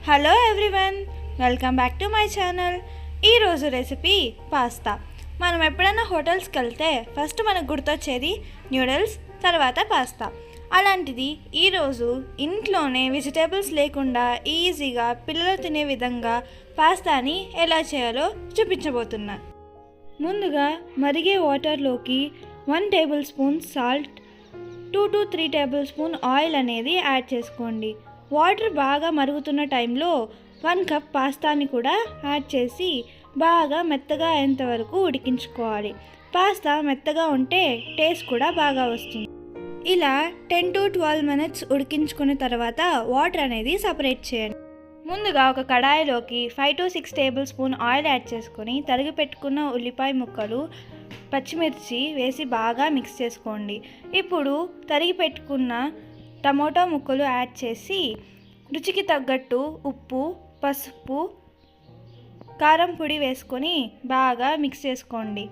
Hello everyone, welcome back to my channel. ఈరోజు recipe pasta. మనం ఎప్పుడైనా హోటల్స్కి వెళ్తే ఫస్ట్ మనకు గుర్తొచ్చేది న్యూడిల్స్, తర్వాత పాస్తా. అలాంటిది ఈరోజు ఇంట్లోనే వెజిటేబుల్స్ లేకుండా ఈజీగా పిల్లలు తినే విధంగా పాస్తాని ఎలా చేయాలో చూపించబోతున్నా. ముందుగా మరిగే వాటర్లోకి 1 table spoon salt, 2 to 3 table spoon oil అనేది యాడ్ చేసుకోండి. వాటర్ బాగా మరుగుతున్న టైంలో 1 కప్ పాస్తాని కూడా యాడ్ చేసి బాగా మెత్తగా అయ్యేంత వరకు ఉడికించుకోవాలి. పాస్తా మెత్తగా ఉంటే టేస్ట్ కూడా బాగా వస్తుంది. ఇలా 10 to 12 మినిట్స్ ఉడికించుకున్న తర్వాత వాటర్ అనేది సపరేట్ చేయండి. ముందుగా ఒక కడాయిలోకి 5 to 6 table spoon oil add చేసుకొని తరిగి పెట్టుకున్న ఉల్లిపాయ ముక్కలు, పచ్చిమిర్చి వేసి బాగా మిక్స్ చేసుకోండి. ఇప్పుడు తరిగి పెట్టుకున్న టమోటా ముక్కలు యాడ్ చేసి రుచికి తగ్గట్టు ఉప్పు, పసుపు, కారం పొడి వేసుకొని బాగా మిక్స్ చేసుకోండి.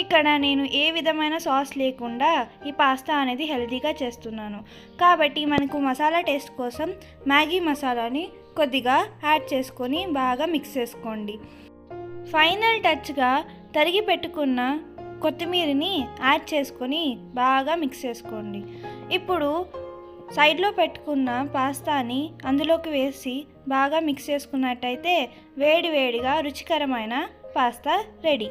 ఇక్కడ నేను ఏ విధమైన సాస్ లేకుండా ఈ పాస్తా అనేది హెల్తీగా చేస్తున్నాను కాబట్టి మనకు మసాలా టేస్ట్ కోసం మ్యాగీ మసాలాని కొద్దిగా యాడ్ చేసుకొని బాగా మిక్స్ చేసుకోండి. ఫైనల్ టచ్గా తరిగి పెట్టుకున్న కొత్తిమీరని యాడ్ చేసుకొని బాగా మిక్స్ చేసుకోండి. ఇప్పుడు సైడ్లో పెట్టుకున్న పాస్తాని అందులోకి వేసి బాగా మిక్స్ చేసుకున్నట్టయితే వేడివేడిగా రుచికరమైన పాస్తా రెడీ.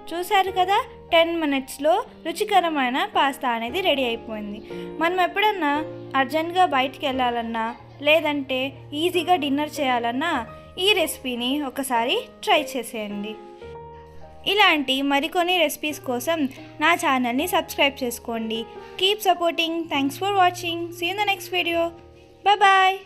చూసారు కదా, 10 మినిట్స్లో రుచికరమైన పాస్తా అనేది రెడీ అయిపోయింది. మనం ఎప్పుడన్నా అర్జెంట్గా బయటికి వెళ్ళాలన్నా లేదంటే ఈజీగా డిన్నర్ చేయాలన్నా ఈ రెసిపీని ఒకసారి ట్రై చేసేయండి. ఇలాంటి మరికొన్ని రెసిపీస్ కోసం నా ఛానల్ని సబ్స్క్రైబ్ చేసుకోండి. Keep supporting. Thanks for watching. See you in the next video. Bye.